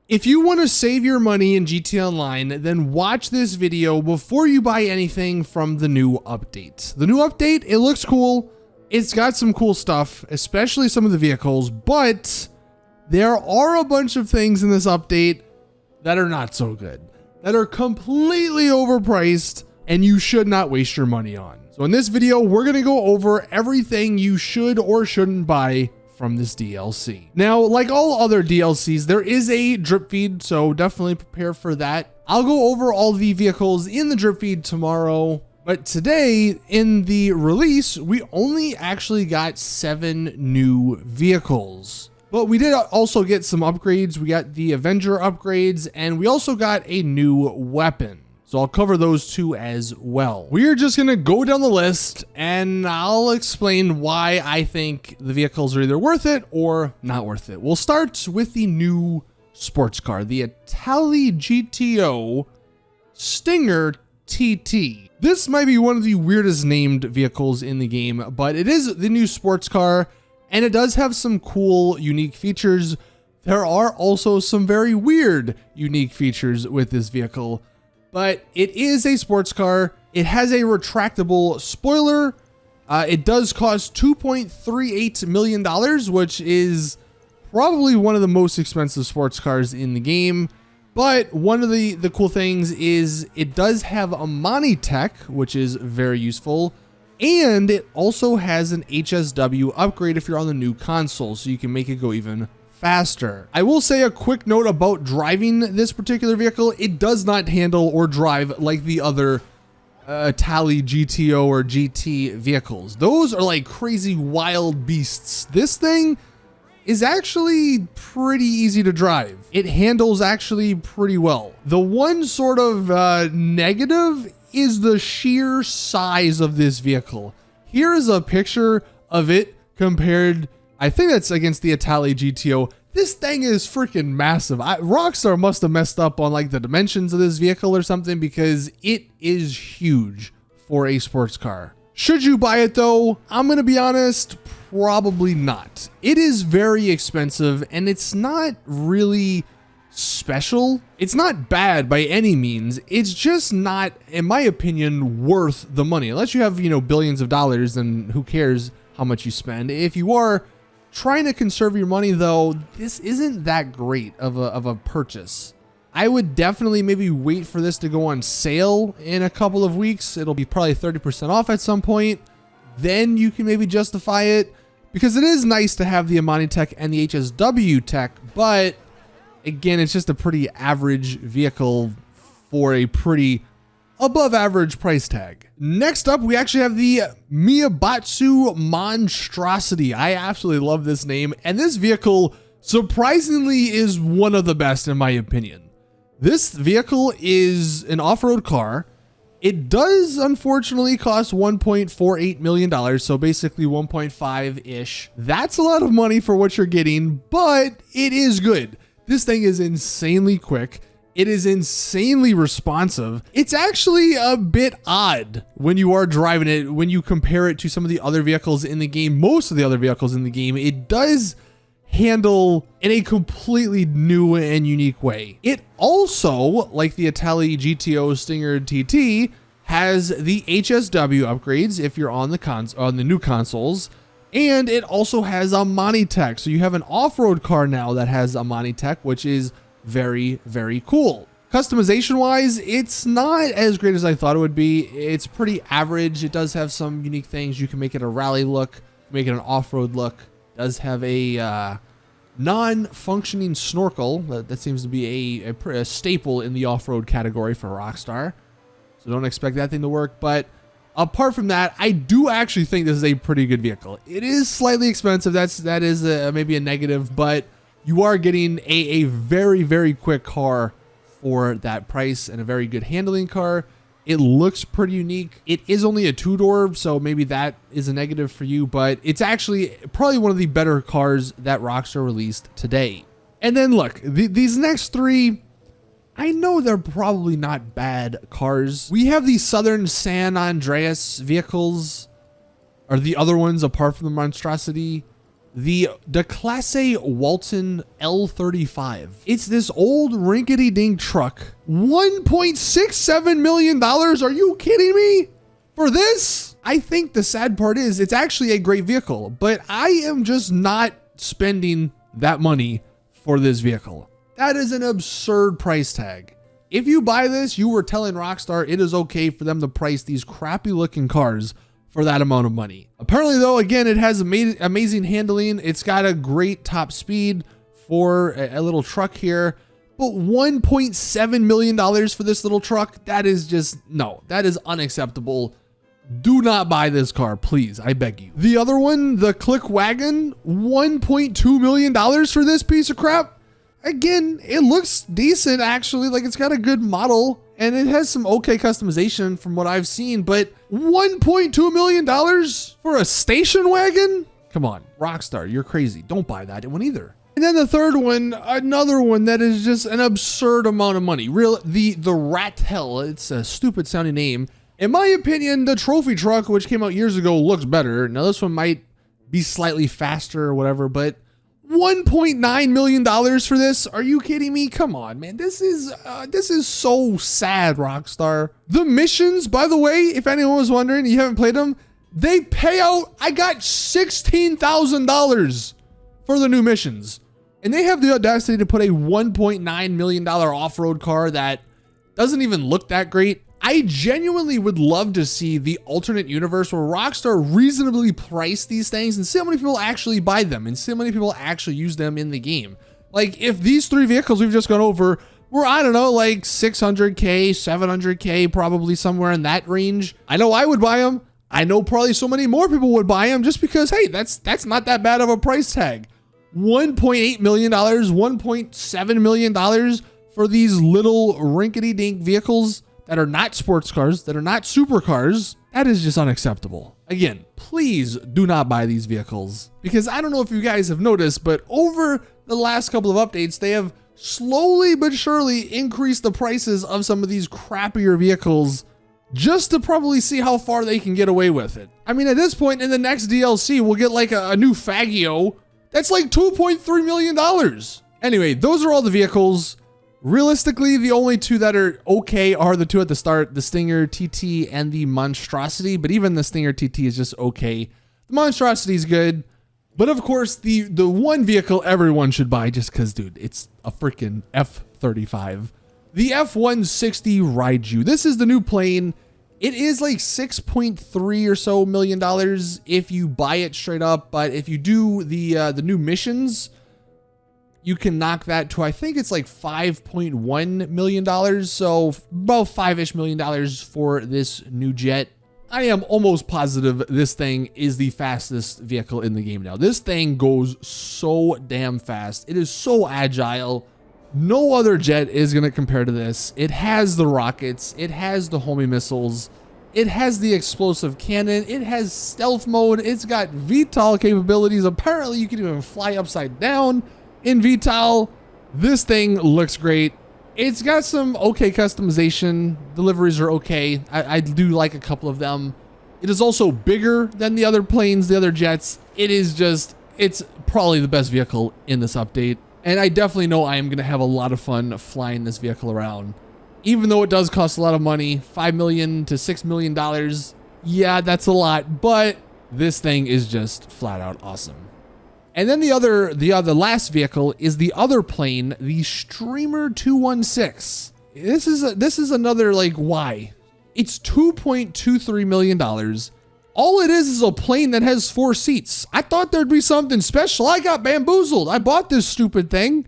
If you want to save your money in GTA Online, then watch this video before you buy anything from the new update. The new update, it looks cool. It's got some cool stuff, especially some of the vehicles, but there are a bunch of things in this update that are not so good, that are completely overpriced, and you should not waste your money on. So in this video, we're going to go over everything you should or shouldn't buy from this DLC. Now, like all other DLCs, there is a drip feed, so definitely prepare for that. I'll go over all the vehicles in the drip feed tomorrow, but today in the release, we only actually got 7 new vehicles. But we did also get some upgrades. We got the Avenger upgrades, and we also got a new weapon. So I'll cover those two as well. We're just gonna go down the list and I'll explain why I think the vehicles are either worth it or not worth it. We'll start with the new sports car, the Italy GTO Stinger TT. This might be one of the weirdest named vehicles in the game, but it is the new sports car and it does have some cool, unique features. There are also some very weird, unique features with this vehicle. But it is a sports car. It has a retractable spoiler. It does cost $2.38 million, which is probably one of the most expensive sports cars in the game. But one of the cool things is it does have a Mani tech, which is very useful. And it also has an HSW upgrade if you're on the new console, so you can make it go even faster. I will say a quick note about driving this particular vehicle. It does not handle or drive like the other Italy GTO or GT vehicles. Those are like crazy wild beasts. This thing is actually pretty easy to drive. It handles actually pretty well. The one sort of negative is the sheer size of this vehicle. Here is a picture of it compared, I think that's against the Italy GTO. This thing is freaking massive. Rockstar must have messed up on like the dimensions of this vehicle or something, because it is huge for a sports car. Should you buy it though? I'm gonna be honest, probably not. It is very expensive and it's not really special. It's not bad by any means. It's just not, in my opinion, worth the money. Unless you have, billions of dollars, then who cares how much you spend. If you are trying to conserve your money though, this isn't that great of a purchase. I would definitely maybe wait for this to go on sale in a couple of weeks. It'll be probably 30% off at some point. Then you can maybe justify it, because it is nice to have the Amani tech and the HSW tech, but again, it's just a pretty average vehicle for a pretty above average price tag. Next up, we actually have the Miyabatsu Monstrosity. I absolutely love this name, and this vehicle surprisingly is one of the best in my opinion. This vehicle is an off-road car. It does unfortunately cost $1.48 million, so basically 1.5-ish. That's a lot of money for what you're getting, but it is good. This thing is insanely quick. It is insanely responsive. It's actually a bit odd when you are driving it, when you compare it to some of the other vehicles in the game. Most of the other vehicles in the game, it does handle in a completely new and unique way. It also, like the Italy GTO Stinger TT, has the HSW upgrades if you're on the new consoles. And it also has a Mani tech. So you have an off-road car now that has a Mani tech, which is very, very cool. Customization wise, it's not as great as I thought it would be. It's pretty average. It does have some unique things. You can make it a rally look, make it an off-road look. It does have a non-functioning snorkel. That seems to be a staple in the off-road category for Rockstar. So don't expect that thing to work. But apart from that, I do actually think this is a pretty good vehicle. It is slightly expensive. That is maybe a negative, but you are getting a very, very quick car for that price, and a very good handling car. It looks pretty unique. It is only a 2-door, so maybe that is a negative for you, but it's actually probably one of the better cars that Rockstar released today. And then look, these next 3, I know they're probably not bad cars. We have the Southern San Andreas vehicles, or the other ones apart from the Monstrosity. the Classe Walton L35. It's this old rinkety-dink truck. $1.67 million? Are you kidding me? For this? I think the sad part is it's actually a great vehicle, but I am just not spending that money for this vehicle. That is an absurd price tag. If you buy this, you were telling Rockstar it is okay for them to price these crappy looking cars for that amount of money. Apparently though, again, it has amazing handling. It's got a great top speed for a little truck here, but $1.7 million for this little truck, that is just, no, that is unacceptable. Do not buy this car, please. I beg you. The other one, the Click Wagon, $1.2 million for this piece of crap. Again, it looks decent, actually. Like, it's got a good model and it has some okay customization from what I've seen, but $1.2 million for a station wagon? Come on, Rockstar, you're crazy. Don't buy that one either. And then the third one, another one that is just an absurd amount of money. The Ratel, it's a stupid sounding name. In my opinion, the trophy truck, which came out years ago, looks better. Now this one might be slightly faster or whatever, but $1.9 million for this? Are you kidding me? Come on, man. This is so sad, Rockstar. The missions, by the way, if anyone was wondering, you haven't played them, they pay out, I got $16,000 for the new missions. And they have the audacity to put a $1.9 million off-road car that doesn't even look that great. I genuinely would love to see the alternate universe where Rockstar reasonably price these things and see how many people actually buy them and see how many people actually use them in the game. Like, if these three vehicles we've just gone over were, I don't know, like 600K, 700K, probably somewhere in that range, I know I would buy them. I know probably so many more people would buy them just because, hey, that's not that bad of a price tag. $1.8 million, $1.7 million for these little rinkety-dink vehicles that are not sports cars, that are not supercars. That is just unacceptable. Again, please do not buy these vehicles, because I don't know if you guys have noticed, but over the last couple of updates, they have slowly but surely increased the prices of some of these crappier vehicles just to probably see how far they can get away with it. I mean, at this point in the next DLC, we'll get like a new Faggio. That's like $2.3 million. Anyway, those are all the vehicles. Realistically, the only two that are okay are the two at the start, the Stinger TT and the Monstrosity, but even the Stinger TT is just okay. The Monstrosity is good, but of course, the one vehicle everyone should buy just because, dude, it's a freaking F-35. The F-160 Raiju. This is the new plane. It is like $6.3 or so million if you buy it straight up, but if you do the new missions, you can knock that to, I think it's like $5.1 million. So about $5-ish million for this new jet. I am almost positive this thing is the fastest vehicle in the game now. This thing goes so damn fast. It is so agile. No other jet is going to compare to this. It has the rockets. It has the homing missiles. It has the explosive cannon. It has stealth mode. It's got VTOL capabilities. Apparently, you can even fly upside down in VTOL. This thing looks great. It's got some okay customization. Deliveries are okay. I do like a couple of them. It is also bigger than the other planes, the other jets. It's probably the best vehicle in this update. And I definitely know I am going to have a lot of fun flying this vehicle around. Even though it does cost a lot of money, $5 million to $6 million. Yeah, that's a lot, but this thing is just flat out awesome. And then the last vehicle is the other plane, the Streamer 216. This is another, like, why? It's $2.23 million. All it is a plane that has 4 seats. I thought there'd be something special. I got bamboozled. I bought this stupid thing.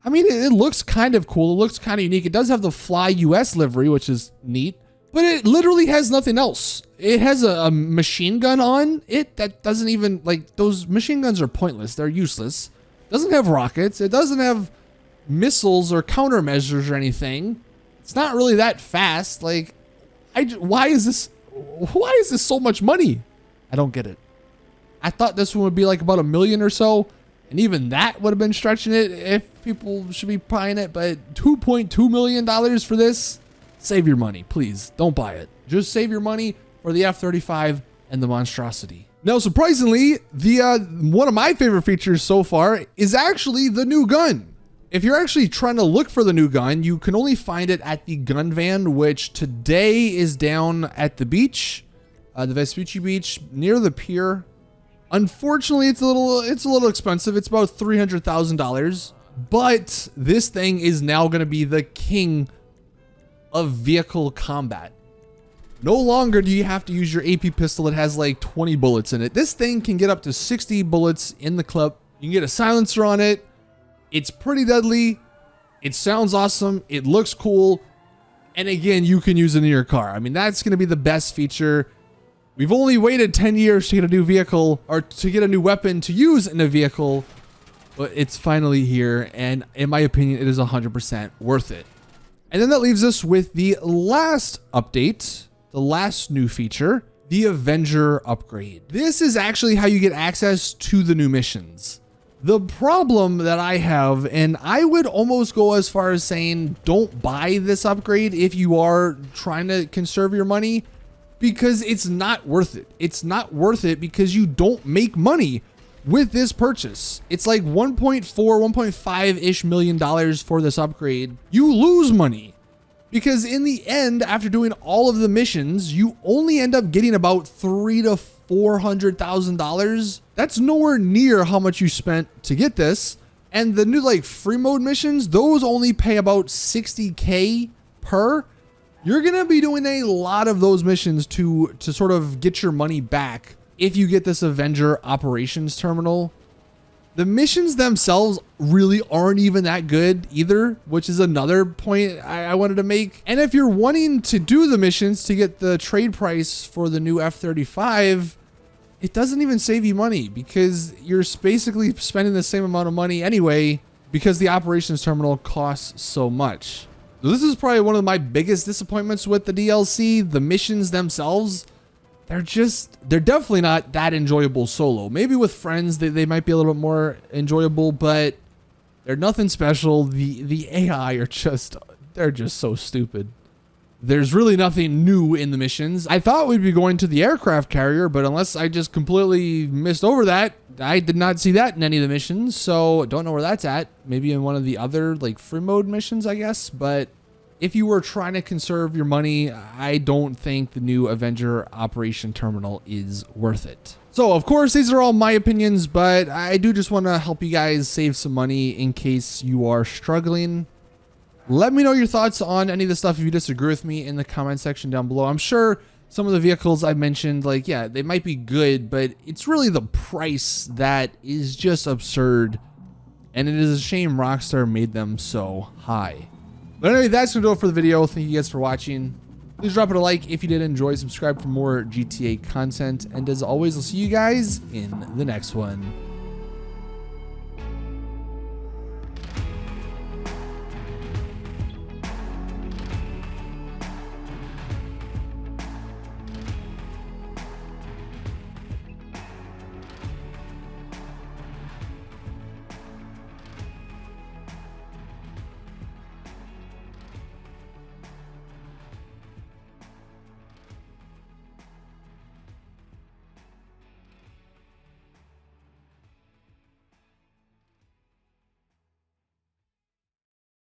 I mean, it looks kind of cool. It looks kind of unique. It does have the Fly US livery, which is neat, but it literally has nothing else. It has a machine gun on it that doesn't even, like, those machine guns are pointless. They're useless. It doesn't have rockets. It doesn't have missiles or countermeasures or anything. It's not really that fast. Like, why is this so much money? I don't get it. I thought this one would be like about $1 million or so, and even that would have been stretching it if people should be buying it, but $2.2 million for this? Save your money, please. Don't buy it. Just save your money for the F-35 and the Monstrosity. Now, surprisingly, the one of my favorite features so far is actually the new gun. If you're actually trying to look for the new gun, you can only find it at the gun van, which today is down at the beach, the Vespucci Beach near the pier. Unfortunately, it's a little expensive. It's about $300,000, but this thing is now going to be the king of vehicle combat. No longer do you have to use your AP pistol that has like 20 bullets in it. This thing can get up to 60 bullets in the clip. You can get a silencer on it. It's pretty deadly. It sounds awesome. It looks cool. And again, you can use it in your car. I mean, that's going to be the best feature. We've only waited 10 years to get a new vehicle, or to get a new weapon to use in a vehicle, but it's finally here. And in my opinion, it is 100% worth it. And then that leaves us with the last update. The last new feature, the Avenger upgrade. This is actually how you get access to the new missions. The problem that I have, and I would almost go as far as saying, don't buy this upgrade if you are trying to conserve your money, because it's not worth it. It's not worth it because you don't make money with this purchase. It's like 1.5-ish million dollars for this upgrade. You lose money. Because in the end, after doing all of the missions, you only end up getting about $300,000 to $400,000. That's nowhere near how much you spent to get this. And the new like free mode missions, those only pay about $60K per. You're gonna be doing a lot of those missions to sort of get your money back if you get this Avenger operations terminal. The missions themselves really aren't even that good either, which is another point I wanted to make. And if you're wanting to do the missions to get the trade price for the new F-35, it doesn't even save you money because you're basically spending the same amount of money anyway because the operations terminal costs so much. So this is probably one of my biggest disappointments with the DLC. The missions themselves, they're definitely not that enjoyable solo. Maybe with friends, they might be a little bit more enjoyable, but they're nothing special. The AI are they're just so stupid. There's really nothing new in the missions. I thought we'd be going to the aircraft carrier, but unless I just completely missed over that, I did not see that in any of the missions. So don't know where that's at. Maybe in one of the other like free mode missions, I guess. But if you were trying to conserve your money, I don't think the new Avenger operation terminal is worth it. So of course, these are all my opinions, but I do just want to help you guys save some money in case you are struggling. Let me know your thoughts on any of the stuff if you disagree with me in the comment section down below. I'm sure some of the vehicles I mentioned, like, yeah, they might be good, but it's really the price that is just absurd. And it is a shame Rockstar made them so high. But anyway, that's going to do it for the video. Thank you guys for watching. Please drop it a like if you did enjoy. Subscribe for more GTA content. And as always, I'll see you guys in the next one.